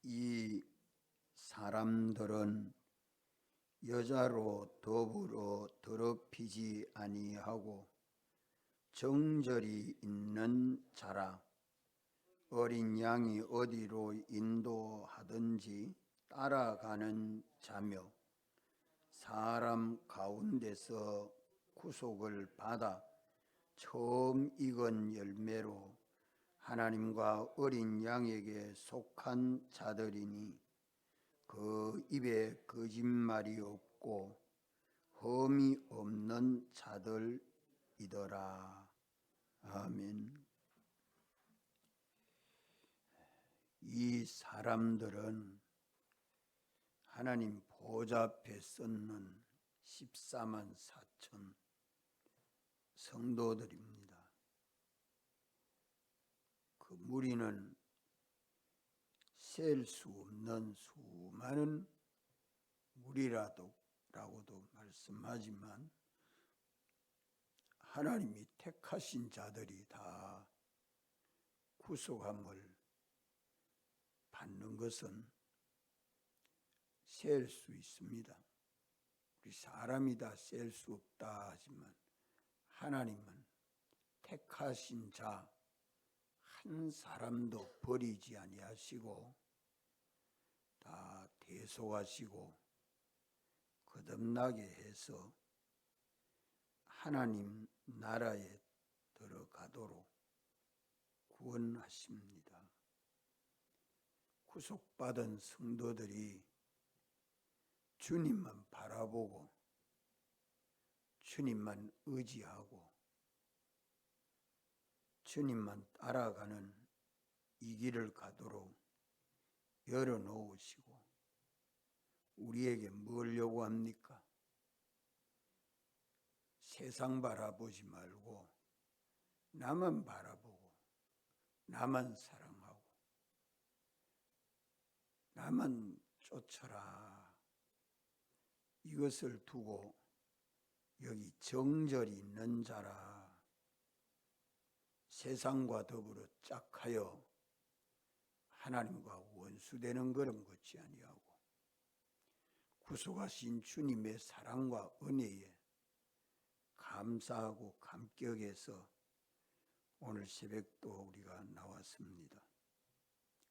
이 사람들은 여자로 더불어 더럽히지 아니하고 정절이 있는 자라. 어린 양이 어디로 인도하든지 따라가는 자며 사람 가운데서 구속을 받아 처음 익은 열매로 하나님과 어린 양에게 속한 자들이니 그 입에 거짓말이 없고 흠이 없는 자들이더라. 아멘. 이 사람들은 하나님 보좌 앞에 섰는 14만 4천 성도들입니다. 그 무리는 셀 수 없는 수많은 무리라고도 말씀하지만 하나님이 택하신 자들이 다 구속함을 받는 것은 셀 수 있습니다. 우리 사람이 다 셀 수 없다 하지만 하나님은 택하신 자 한 사람도 버리지 아니하시고 다 대속하시고 거듭나게 해서 하나님 나라에 들어가도록 구원하십니다. 구속받은 성도들이 주님만 바라보고 주님만 의지하고 주님만 따라가는 이 길을 가도록 열어놓으시고 우리에게 뭘 요구합니까? 세상 바라보지 말고 나만 바라보고 나만 사랑하고 나만 쫓아라. 이것을 두고 여기 정절이 있는 자라. 세상과 더불어 짝하여 하나님과 원수되는 그런 것이 아니하고 구속하신 주님의 사랑과 은혜에 감사하고 감격해서 오늘 새벽도 우리가 나왔습니다.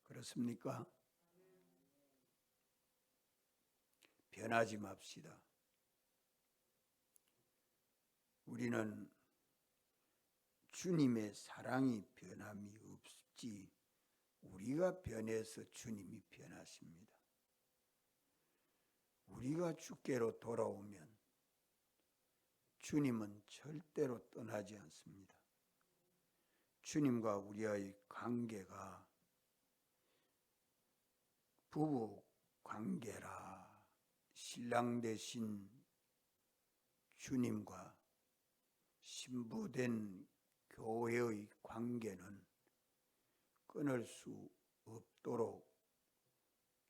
그렇습니까? 변하지 맙시다. 우리는 주님의 사랑이 변함이 없지 우리가 변해서 주님이 변하십니다. 우리가 주께로 돌아오면 주님은 절대로 떠나지 않습니다. 주님과 우리의 관계가 부부 관계라. 신랑 되신 주님과 신부된 교회의 관계는 끊을 수 없도록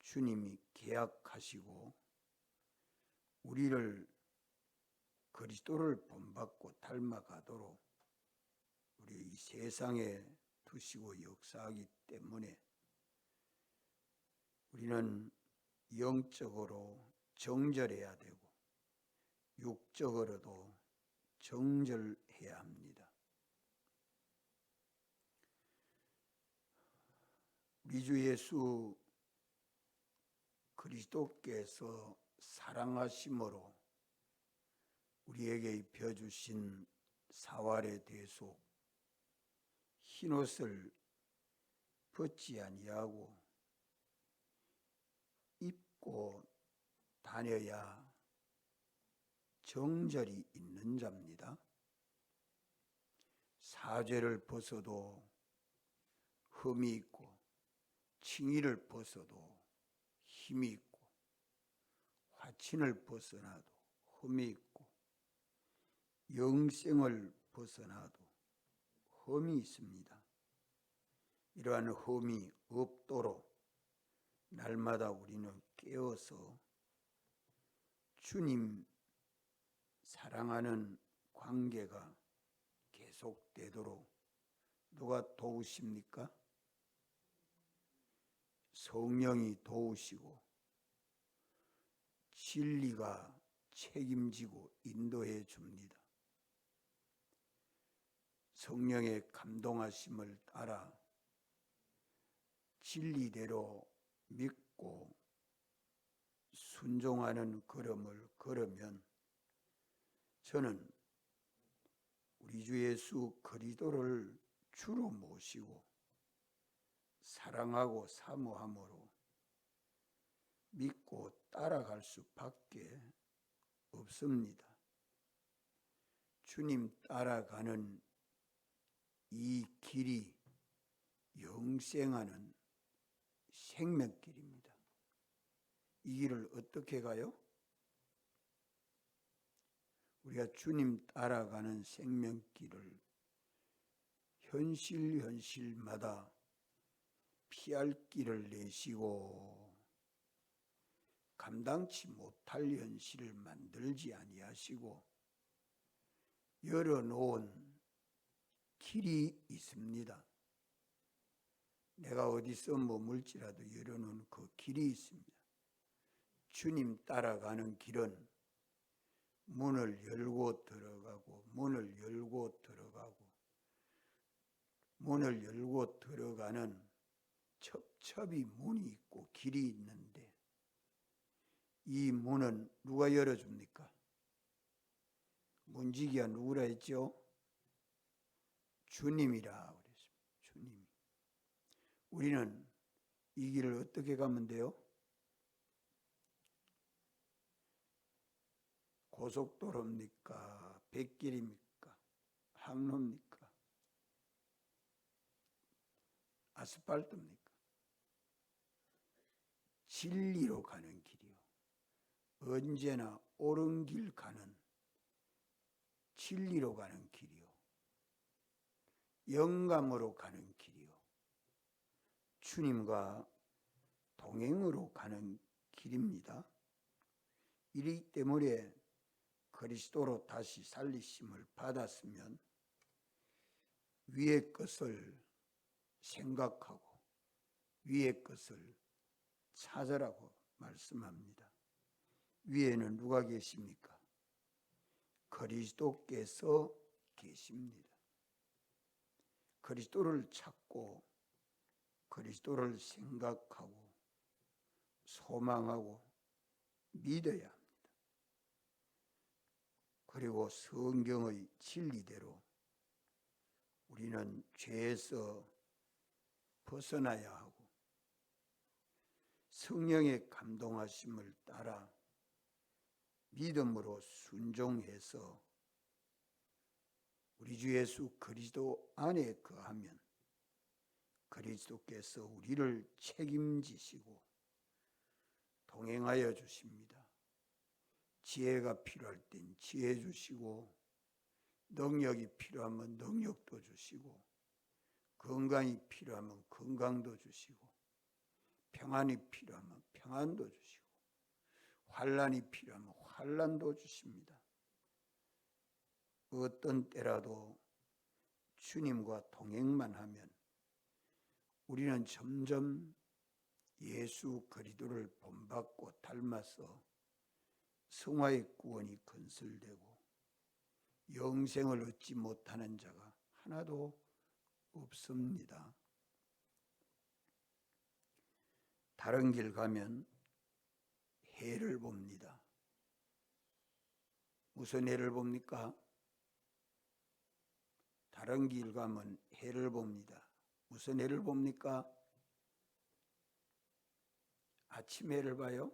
주님이 계약하시고 우리를 그리스도를 본받고 닮아가도록 우리 이 세상에 두시고 역사하기 때문에 우리는 영적으로 정절해야 되고 육적으로도 정절해야 합니다. 우리 주 예수 그리스도께서 사랑하심으로 우리에게 입혀주신 사활의 대속 흰옷을 벗지 아니하고 입고 다녀야 정절이 있는 자입니다. 사죄를 벗어도 흠이 있고 칭의를 벗어도 힘이 있고 화친을 벗어나도 흠이 있고 영생을 벗어나도 흠이 있습니다. 이러한 흠이 없도록 날마다 우리는 깨어서 주님 사랑하는 관계가 계속되도록 누가 도우십니까? 성령이 도우시고 진리가 책임지고 인도해 줍니다. 성령의 감동하심을 따라 진리대로 믿고 순종하는 걸음을 걸으면 저는 우리 주 예수 그리스도를 주로 모시고 사랑하고 사모함으로 믿고 따라갈 수밖에 없습니다. 주님 따라가는 이 길이 영생하는 생명길입니다. 이 길을 어떻게 가요? 우리가 주님 따라가는 생명길을 현실마다 피할 길을 내시고 감당치 못할 현실을 만들지 아니하시고 열어놓은 길이 있습니다. 내가 어디서 머물지라도 열어놓은 그 길이 있습니다. 주님 따라가는 길은 문을 열고 들어가고 문을 열고 들어가고 문을 열고 들어가는 첩첩이 문이 있고 길이 있는데 이 문은 누가 열어줍니까? 문지기가 누구라 했죠? 주님이라 그랬습니다. 주님이. 우리는 이 길을 어떻게 가면 돼요? 고속도로입니까? 백길입니까? 항로입니까? 아스팔트입니까? 진리로 가는 길이요. 언제나 옳은 길 가는 진리로 가는 길이요. 영감으로 가는 길이요. 주님과 동행으로 가는 길입니다. 이리 때문에 그리스도로 다시 살리심을 받았으면 위의 것을 생각하고 위의 것을 찾으라고 말씀합니다. 위에는 누가 계십니까? 그리스도께서 계십니다. 그리스도를 찾고 그리스도를 생각하고 소망하고 믿어야 합니다. 그리고 성경의 진리대로 우리는 죄에서 벗어나야 하고 성령의 감동하심을 따라 믿음으로 순종해서 우리 주 예수 그리스도 안에 거하면 그리스도께서 우리를 책임지시고 동행하여 주십니다. 지혜가 필요할 땐 지혜 주시고 능력이 필요하면 능력도 주시고 건강이 필요하면 건강도 주시고 평안이 필요하면 평안도 주시고 환난이 필요하면 환난도 주십니다. 어떤 때라도 주님과 동행만 하면 우리는 점점 예수 그리스도를 본받고 닮아서 성화의 구원이 건설되고 영생을 얻지 못하는 자가 하나도 없습니다. 다른 길 가면 해를 봅니다. 무슨 해를 봅니까? 다른 길 가면 해를 봅니다. 무슨 해를 봅니까? 아침 해를 봐요?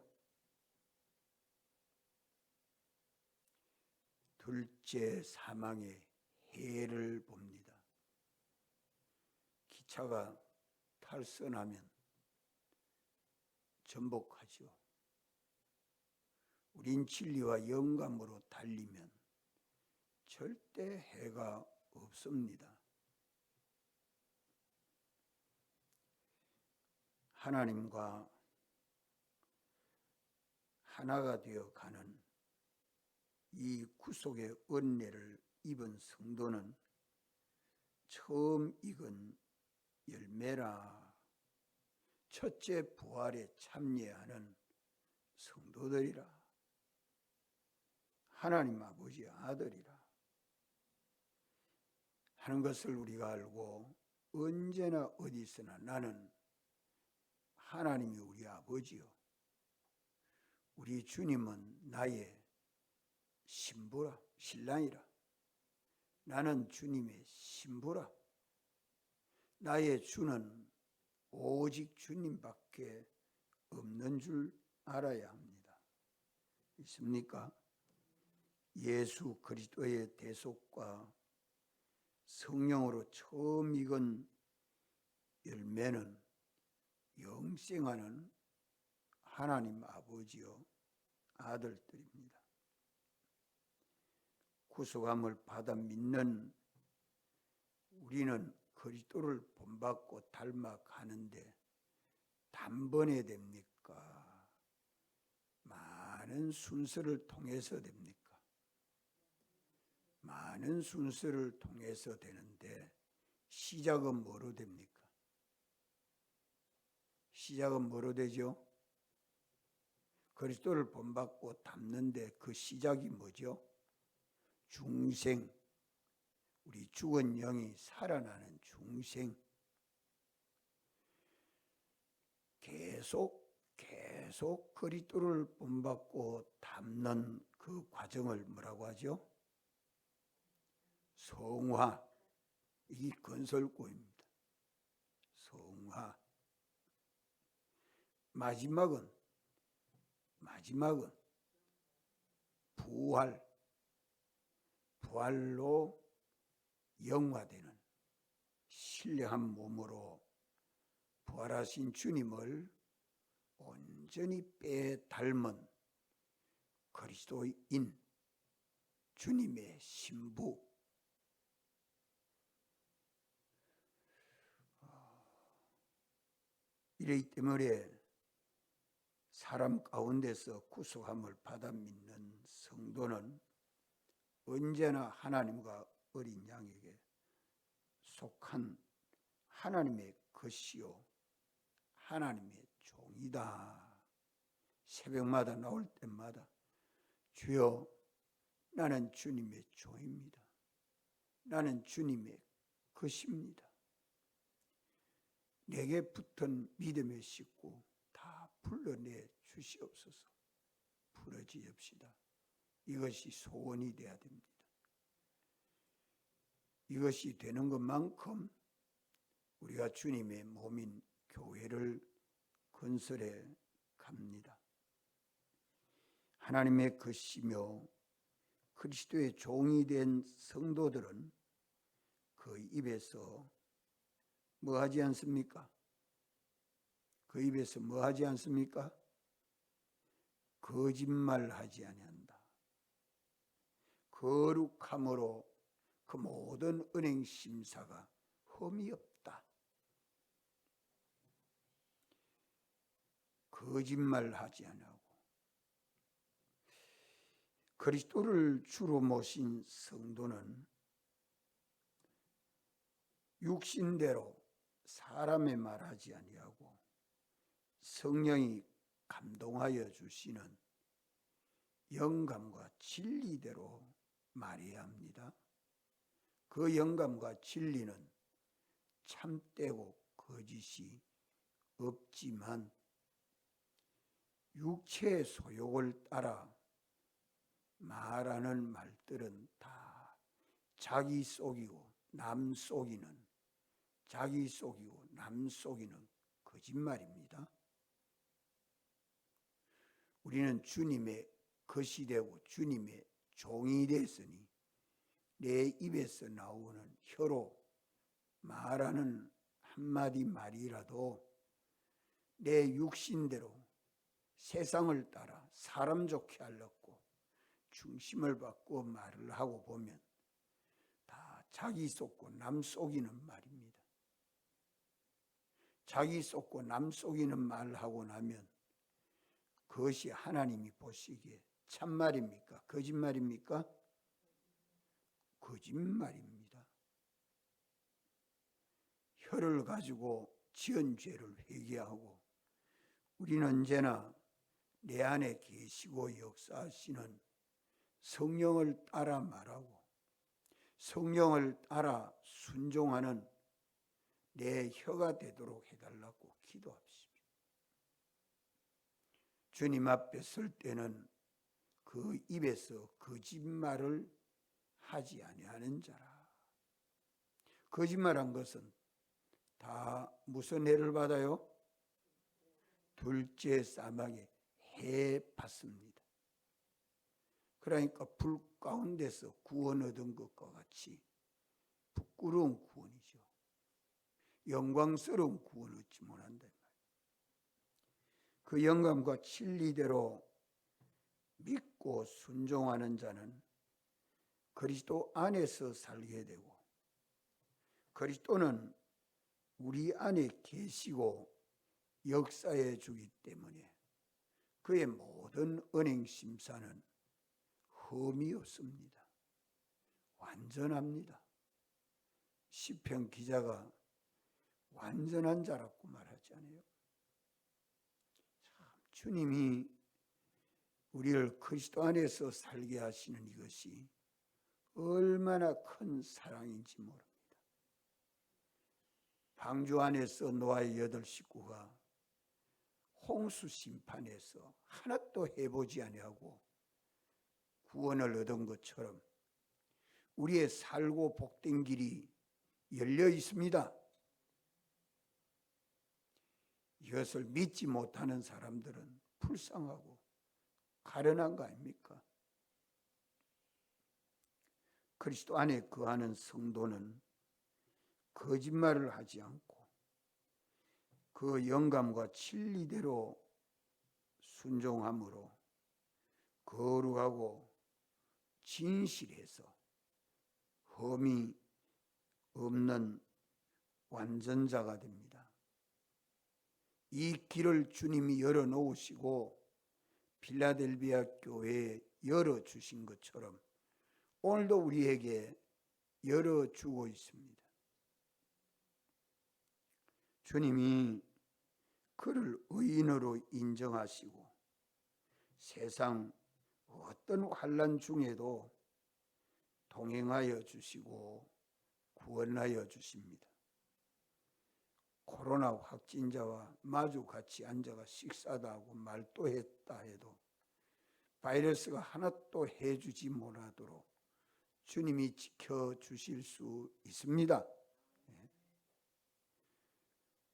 둘째 사망의 해를 봅니다. 기차가 탈선하면 전복하죠. 우린 진리와 영감으로 달리면 절대 해가 없습니다. 하나님과 하나가 되어 가는 이 구속의 은혜를 입은 성도는 처음 익은 열매라 첫째 부활에 참여하는 성도들이라. 하나님 아버지의 아들이라 하는 것을 우리가 알고 언제나 어디서나 나는 하나님이 우리 아버지요, 우리 주님은 나의 신부라, 신랑이라. 나는 주님의 신부라. 나의 주는 오직 주님밖에 없는 줄 알아야 합니다. 있습니까? 예수 그리스도의 대속과 성령으로 처음 익은 열매는 영생하는 하나님 아버지요 아들들입니다. 구속함을 받아 믿는 우리는 그리스도를 본받고 닮아가는데 단번에 됩니까? 많은 순서를 통해서 됩니까? 많은 순서를 통해서 되는데 시작은 뭐로 됩니까? 시작은 뭐로 되죠? 그리스도를 본받고 닮는데 그 시작이 뭐죠? 중생, 우리 죽은 영이 살아나는 중생. 계속 그리스도를 본받고 닮는 그 과정을 뭐라고 하죠? 성화. 이 건설구입니다. 성화. 마지막은 부활로 영화되는 신령한 몸으로 부활하신 주님을 온전히 빼닮은 그리스도인 주님의 신부. 이러기 때문에 사람 가운데서 구속함을 받아 믿는 성도는 언제나 하나님과 어린 양에게 속한 하나님의 것이요 하나님의 종이다. 새벽마다 나올 때마다 주여, 나는 주님의 종입니다. 나는 주님의 것입니다. 내게 붙은 믿음의 식구 다 풀어내 주시옵소서. 풀어지읍시다. 이것이 소원이 되어야 됩니다. 이것이 되는 것만큼 우리가 주님의 몸인 교회를 건설해 갑니다. 하나님의 것이며 그리스도의 종이 된 성도들은 그 입에서 뭐 하지 않습니까? 그 입에서 뭐 하지 않습니까? 거짓말하지 아니한다. 거룩함으로 그 모든 은행 심사가 흠이 없다. 거짓말하지 아니하고 그리스도를 주로 모신 성도는 육신대로 사람의 말하지 아니하고 성령이 감동하여 주시는 영감과 진리대로 말해야 합니다. 그 영감과 진리는 참되고 거짓이 없지만 육체의 소욕을 따라 말하는 말들은 다 자기 속이고 남 속이는, 자기 속이고 남 속이는 거짓말입니다. 우리는 주님의 것이 되고 주님의 종이 됐으니 내 입에서 나오는 혀로 말하는 한마디 말이라도 내 육신대로 세상을 따라 사람 좋게 하려고 중심을 받고 말을 하고 보면 다 자기 속고 남 속이는 말입니다. 자기 속고 남 속이는 말을 하고 나면 그것이 하나님이 보시기에 참말입니까? 거짓말입니까? 거짓말입니다. 혀를 가지고 지은 죄를 회개하고 우리는 언제나 내 안에 계시고 역사하시는 성령을 따라 말하고 성령을 따라 순종하는 내 혀가 되도록 해달라고 기도합시다. 주님 앞에 설 때는 그 입에서 거짓말을 하지 아니하는 자라. 거짓말한 것은 다 무슨 해를 받아요? 둘째 사막에 해 받습니다. 그러니까 불 가운데서 구원 얻은 것과 같이 부끄러운 구원이죠. 영광스러운 구원 얻지 못한다. 그 영감과 진리대로 믿고 순종하는 자는 그리스도 안에서 살게 되고 그리스도는 우리 안에 계시고 역사해 주기 때문에 그의 모든 은행 심사는 흠이 없습니다. 완전합니다. 시편 기자가 완전한 자라고 말하지 않아요? 참, 주님이 우리를 그리스도 안에서 살게 하시는 이것이 얼마나 큰 사랑인지 모릅니다. 방주 안에서 노아의 8 식구가 홍수 심판에서 하나도 해보지 아니하고 구원을 얻은 것처럼 우리의 살고 복된 길이 열려 있습니다. 이것을 믿지 못하는 사람들은 불쌍하고 가련한 거 아닙니까? 그리스도 안에 거하는 성도는 거짓말을 하지 않고 그 영감과 진리대로 순종함으로 거룩하고 진실해서 흠이 없는 완전자가 됩니다. 이 길을 주님이 열어놓으시고 필라델비아 교회에 열어주신 것처럼 오늘도 우리에게 열어주고 있습니다. 주님이 그를 의인으로 인정하시고 세상 어떤 환난 중에도 동행하여 주시고 구원하여 주십니다. 코로나 확진자와 마주 같이 앉아가 식사도 하고 말도 했다 해도 바이러스가 하나도 해주지 못하도록 주님이 지켜주실 수 있습니다.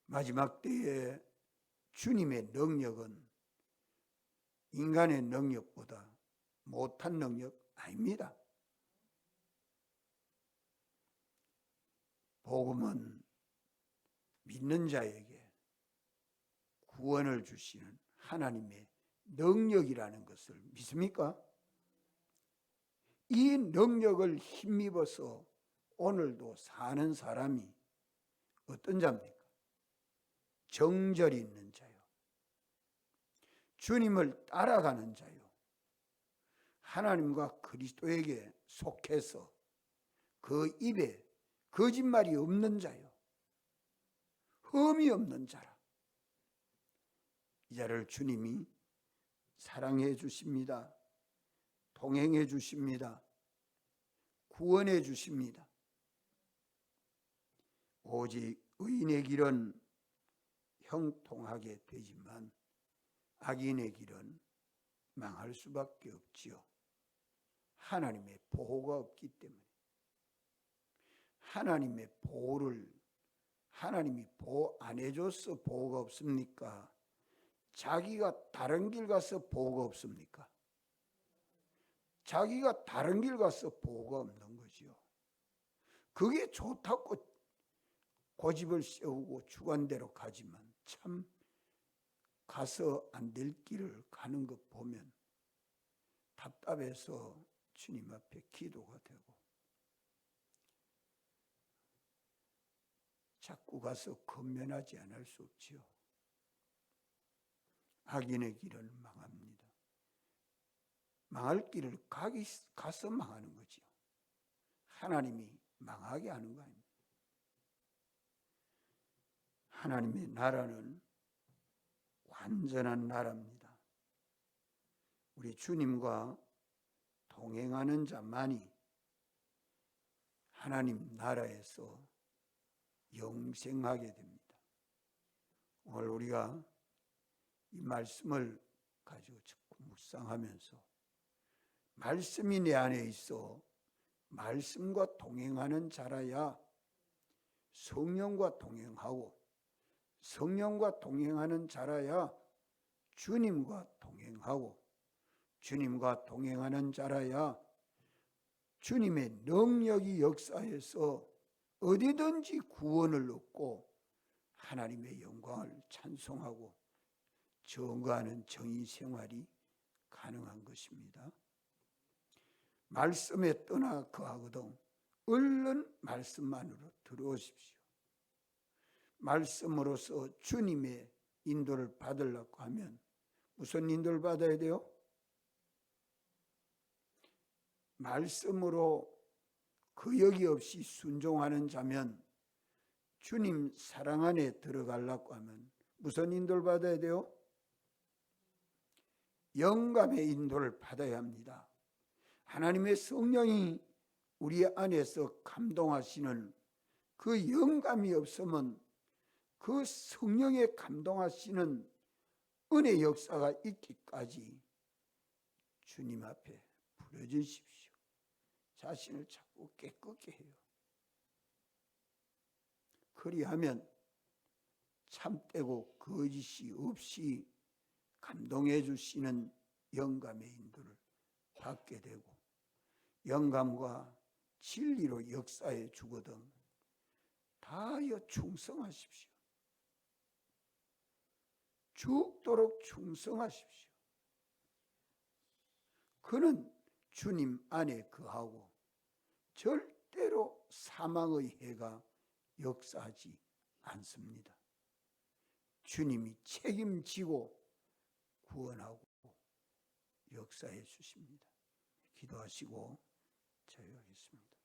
마지막 때에 주님의 능력은 인간의 능력보다 못한 능력 아닙니다. 복음은 믿는 자에게 구원을 주시는 하나님의 능력이라는 것을 믿습니까? 이 능력을 힘입어서 오늘도 사는 사람이 어떤 자입니까? 정절이 있는 자요. 주님을 따라가는 자요. 하나님과 그리스도에게 속해서 그 입에 거짓말이 없는 자요. 흠이 없는 자라. 이 자를 주님이 사랑해 주십니다. 동행해 주십니다. 구원해 주십니다. 오직 의인의 길은 형통하게 되지만 악인의 길은 망할 수밖에 없지요. 하나님의 보호가 없기 때문에. 하나님의 보호를 하나님이 보호 안 해줘서 보호가 없습니까? 자기가 다른 길 가서 보호가 없습니까? 자기가 다른 길 가서 보호가 없는 거지요. 그게 좋다고 고집을 세우고 주관대로 가지만 참 가서 안 될 길을 가는 것 보면 답답해서 주님 앞에 기도가 되고 자꾸 가서 건면하지 않을 수 없지요. 악인의 길은 망합니다. 망할 길을 가서 망하는 거지요. 하나님이 망하게 하는 거 아닙니까? 하나님의 나라는 완전한 나라입니다. 우리 주님과 동행하는 자만이 하나님 나라에서 영생하게 됩니다. 오늘 우리가 이 말씀을 가지고 자꾸 묵상하면서 말씀이 내 안에 있어 말씀과 동행하는 자라야 성령과 동행하고 성령과 동행하는 자라야 주님과 동행하고 주님과 동행하는 자라야 주님의 능력이 역사해서 어디든지 구원을 얻고 하나님의 영광을 찬송하고 증거하는 정의 생활이 가능한 것입니다. 말씀에 떠나 거하거든 얼른 말씀만으로 들어오십시오. 말씀으로서 주님의 인도를 받으려고 하면 무슨 인도를 받아야 돼요? 말씀으로 거역이 없이 순종하는 자면 주님 사랑 안에 들어가려고 하면 무슨 인도를 받아야 돼요? 영감의 인도를 받아야 합니다. 하나님의 성령이 우리 안에서 감동하시는 그 영감이 없으면 그 성령의 감동하시는 은혜 역사가 있기까지 주님 앞에 부르짖으십시오. 자신을 자꾸 깨끗게 해요. 그리하면 참되고 거짓이 없이 감동해 주시는 영감의 인도를 받게 되고 영감과 진리로 역사해 주거든 다하여 충성하십시오. 죽도록 충성하십시오. 그는 주님 안에 거하고 절대로 사망의 해가 역사하지 않습니다. 주님이 책임지고 구원하고 역사해 주십니다. 기도하시고 자유하겠습니다.